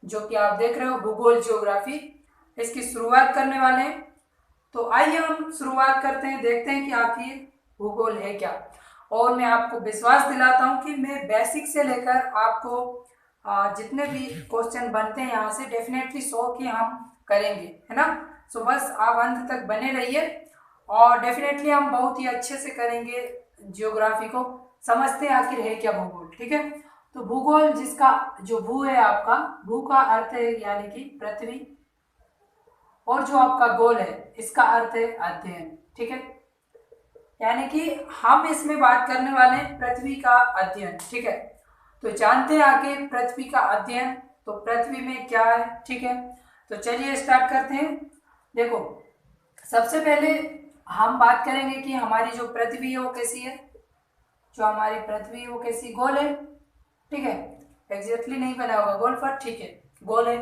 जो कि आप देख रहे हो भूगोल ज्योग्राफी, इसकी शुरुआत करने वाले हैं। तो आइए हम शुरुआत करते हैं, देखते हैं कि आखिर भूगोल है क्या। और मैं आपको विश्वास दिलाता हूं कि मैं बेसिक से लेकर आपको जितने भी क्वेश्चन बनते हैं यहाँ से डेफिनेटली 100 के हम करेंगे, है ना। सो बस आप अंत तक बने रहिए और डेफिनेटली हम बहुत ही अच्छे से करेंगे जियोग्राफी को। समझते हैं आखिर है क्या भूगोल, ठीक है। तो भूगोल, जिसका जो भू है आपका, भू का अर्थ है यानी कि पृथ्वी, और जो आपका गोल है इसका अर्थ है अध्ययन, ठीक है। यानी कि हम इसमें बात करने वाले हैं पृथ्वी का अध्ययन, ठीक है। तो जानते हैं आगे पृथ्वी का अध्ययन, तो पृथ्वी में क्या है, ठीक है। तो चलिए स्टार्ट करते हैं। देखो, सबसे पहले हम बात करेंगे कि हमारी जो पृथ्वी है वो कैसी है। जो हमारी पृथ्वी है वो कैसी, गोल है, ठीक है। एग्जैक्टली नहीं बना होगा गोल पर, ठीक है, गोल है।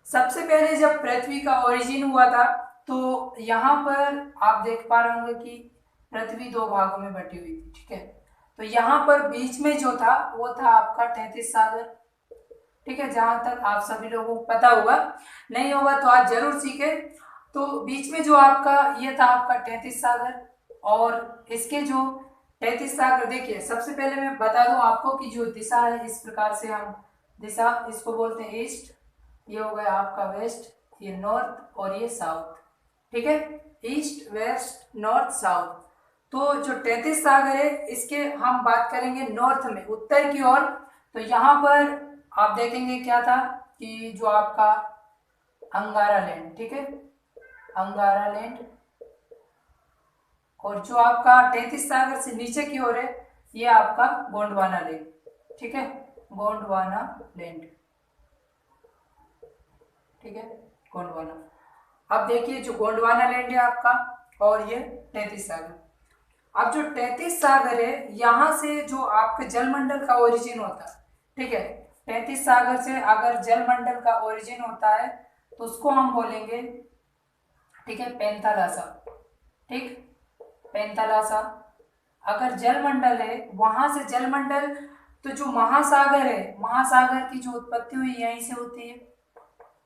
सबसे पहले जब पृथ्वी का ओरिजिन हुआ था तो यहाँ पर आप देख पा रहे होंगे कि पृथ्वी दो भागों में बटी हुई थी, ठीक है। तो यहाँ पर बीच में जो था वो था आपका 33 सागर, ठीक है। जहां तक आप सभी लोगों को पता होगा, नहीं होगा तो आज जरूर सीखे। तो बीच में जो आपका ये था आपका 33 सागर, और इसके जो 33 सागर, देखिए सबसे पहले मैं बता दूं आपको कि जो दिशा है इस प्रकार से हम दिशा इसको बोलते हैं ईस्ट, ये हो गया आपका वेस्ट, ये नॉर्थ और ये साउथ, ठीक है। East west north south. तो जो 33 सागर है इसके हम बात करेंगे नॉर्थ में, उत्तर की ओर। तो यहाँ पर आप देखेंगे क्या था कि जो आपका अंगारा लैंड, ठीक है, अंगारा लैंड। और जो आपका 33 सागर से नीचे की ओर है ये आपका गोंडवाना लैंड, ठीक है, गोंडवाना लैंड, ठीक है, गोंडवाना। अब देखिए जो गोंडवाना लैंड है आपका, और ये 33 सागर। अब जो 33 सागर है यहाँ से जो आपके जलमंडल का ओरिजिन होता है, ठीक है। 33 सागर से अगर जलमंडल का ओरिजिन होता है तो उसको हम बोलेंगे, ठीक है, पेंथालासा, ठीक, पेंथालासा। अगर जलमंडल है वहां से जलमंडल, तो जो महासागर है, महासागर की जो उत्पत्ति हुई यहीं से होती है,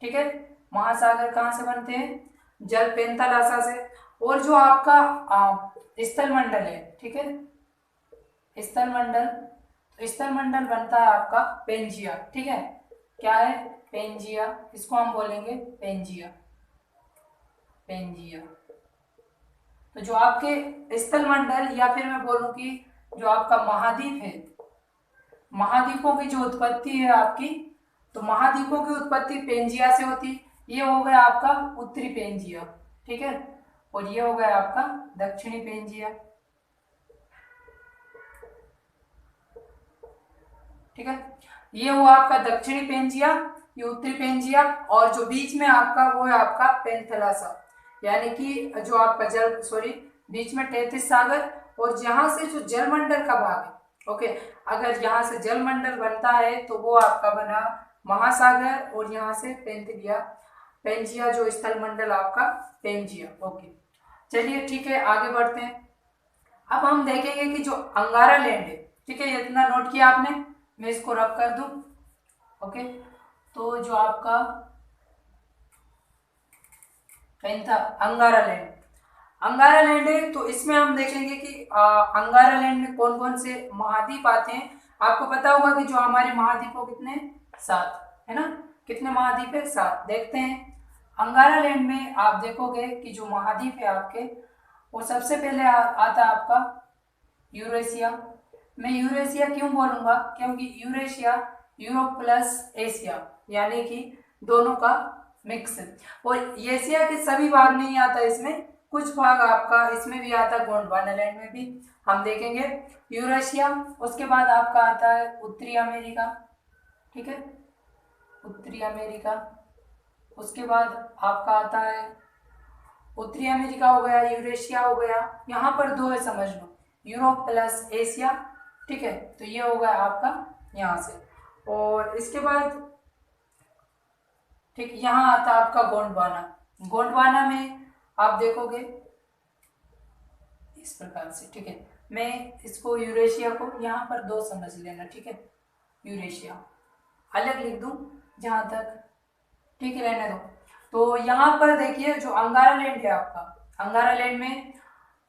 ठीक है। महासागर कहाँ से बनते हैं, जल पेंथालासा से। और जो आपका स्थल मंडल है, ठीक है, स्थल मंडल, तो स्थल मंडल बनता है आपका पेंजिया, ठीक है। क्या है, पेंजिया, इसको हम बोलेंगे पेंजिया, पेंजिया। तो जो आपके स्थल मंडल, या फिर मैं बोलूं कि जो आपका महाद्वीप है, महाद्वीपों की जो उत्पत्ति है आपकी, तो महाद्वीपों की उत्पत्ति पेंजिया से होती। ये हो गया आपका उत्तरी पेंजिया, ठीक है, और ये हो गया आपका दक्षिणी पेंजिया, ठीक है। ये हुआ आपका दक्षिणी पेंजिया, ये उत्तरी पेंजिया, और जो बीच में आपका वो है आपका पेंथलासा, यानी कि जो आपका जल, सॉरी, बीच में 33 सागर, और जहां से जो जलमंडल का भाग है, ओके, अगर यहाँ से जलमंडल बनता है तो वो आपका बना महासागर, और यहाँ से पेंथिलिया, पेंजिया जो स्थल मंडल आपका पेंजिया, ओके। चलिए ठीक है, आगे बढ़ते हैं। अब हम देखेंगे कि जो अंगारा लैंड है, ठीक है, ये इतना नोट किया आपने, मैं इसको रब कर दूं, ओके। तो जो आपका पेंथा अंगारा लैंड, अंगारा लैंड है, तो इसमें हम देखेंगे कि अंगारा लैंड में कौन कौन से महाद्वीप आते हैं। आपको पता होगा कि जो हमारे महाद्वीप कितने, 7 है ना, कितने महाद्वीप है, 7। देखते हैं अंगारा लैंड में, आप देखोगे कि जो महाद्वीप है आपके, वो सबसे पहले आता है आपका यूरेशिया। मैं यूरेशिया क्यों बोलूंगा, क्योंकि यूरेशिया यूरोप प्लस एशिया, यानी कि दोनों का मिक्स है। और एशिया के सभी भाग नहीं आता इसमें, कुछ भाग आपका इसमें भी आता है, गोंडवाना लैंड में भी हम देखेंगे यूरेशिया। उसके बाद आपका आता है उत्तरी अमेरिका, ठीक है, उत्तरी अमेरिका। उसके बाद आपका आता है उत्तरी अमेरिका हो गया, यूरेशिया हो गया, यहाँ पर दो है समझ लो, यूरोप प्लस एशिया, ठीक है। तो ये हो गया आपका यहाँ से, और इसके बाद ठीक यहाँ आता है आपका गोंडवाना। गोंडवाना में आप देखोगे इस प्रकार से, ठीक है। मैं इसको यूरेशिया को यहाँ पर दो समझ लेना, ठीक है, यूरेशिया अलग लिख दूं, जहाँ तक, ठीक है रहने दो। तो यहाँ पर देखिए जो अंगारा लैंड है आपका, अंगारा लैंड में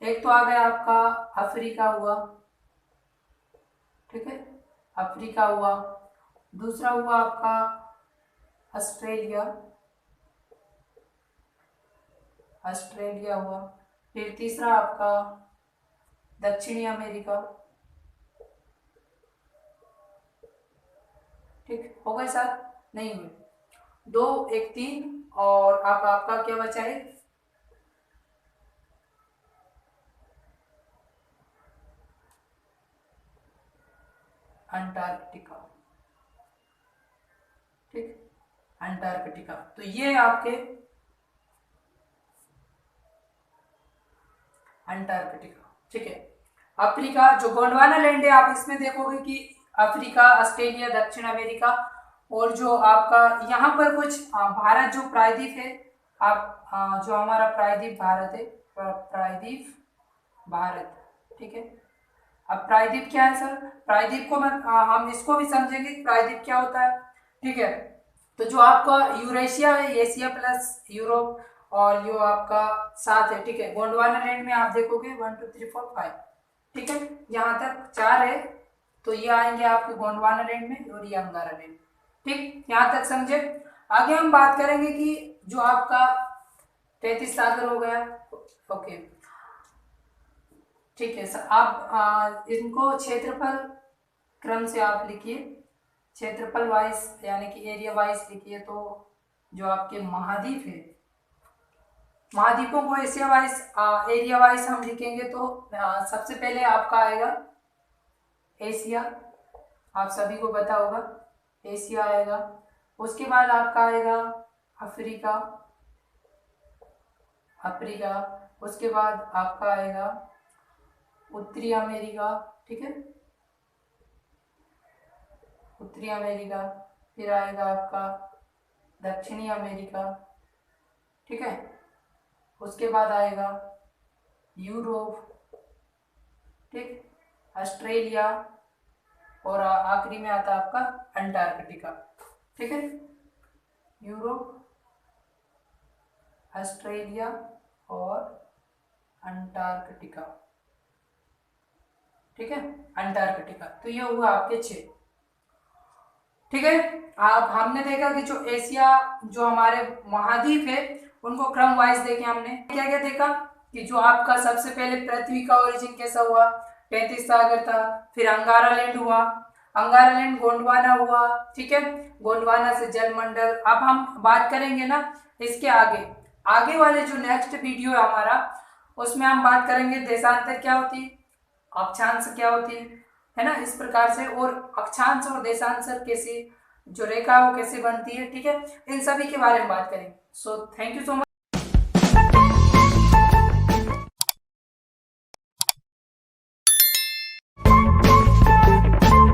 एक तो आ गया आपका अफ्रीका हुआ, ठीक है, अफ्रीका हुआ। दूसरा हुआ आपका ऑस्ट्रेलिया, ऑस्ट्रेलिया हुआ। फिर तीसरा आपका दक्षिणी अमेरिका, ठीक हो गए साथ, नहीं हुए, दो, एक, तीन, और आपका क्या बचा है, अंटार्कटिका, ठीक, अंटार्कटिका। तो ये आपके अंटार्कटिका, ठीक है। अफ्रीका जो गोंडवाना लैंड है, आप इसमें देखोगे कि अफ्रीका, ऑस्ट्रेलिया, दक्षिण अमेरिका, और जो आपका यहाँ पर कुछ भारत जो प्रायद्वीप है, आप जो हमारा प्रायद्वीप भारत है, प्रायद्वीप भारत, ठीक है। अब प्रायद्वीप क्या है सर, प्रायद्वीप को हम इसको भी समझेंगे कि प्रायद्वीप क्या होता है, ठीक है। तो जो आपका यूरेशिया है, एशिया प्लस यूरोप, और जो आपका सात है, ठीक है। गोंडवाना लैंड में आप देखोगे 1 2 3 4 5, ठीक है, यहाँ तक 4 है। तो ये आएंगे आपके गोंडवाना लैंड में, और ये अंगारा लैंड, ठीक, यहाँ तक समझे। आगे हम बात करेंगे कि जो आपका 33 सागर हो गया, ओके, ठीक है सर। आप इनको क्षेत्रफल क्रम से आप लिखिए, क्षेत्रफल वाइज यानी कि एरिया वाइज लिखिए। तो जो आपके महाद्वीप है, महाद्वीपों को एशिया वाइज, एरिया वाइज हम लिखेंगे। तो सबसे पहले आपका आएगा एशिया, आप सभी को पता होगा एशिया आएगा। उसके बाद आपका आएगा अफ्रीका, अफ्रीका। उसके बाद आपका आएगा उत्तरी अमेरिका, ठीक है, उत्तरी अमेरिका। फिर आएगा आपका दक्षिणी अमेरिका, ठीक है। उसके बाद आएगा यूरोप, ठीक, ऑस्ट्रेलिया, और आखिरी में आता है आपका अंटार्कटिका, ठीक है। यूरोप, ऑस्ट्रेलिया और अंटार्कटिका, ठीक है, अंटार्कटिका। तो ये हुआ आपके 6, ठीक है। आप हमने देखा कि जो एशिया, जो हमारे महाद्वीप है, उनको क्रम वाइज देखे हमने। क्या क्या देखा कि जो आपका सबसे पहले पृथ्वी का ओरिजिन कैसा हुआ, 33 सागर था। फिर अंगारा लैंड हुआ, अंगारा लैंड गोंडवाना हुआ, ठीक है, गोंडवाना से जलमंडल। अब हम बात करेंगे ना इसके आगे, आगे वाले जो नेक्स्ट वीडियो है हमारा, उसमें हम बात करेंगे देशांतर क्या होती है, अक्षांश क्या होती है ना, इस प्रकार से। और अक्षांश और देशांतर कैसे, जो रेखा है वो कैसे बनती है, ठीक है, इन सभी के बारे में बात करेंगे। So thank you so much.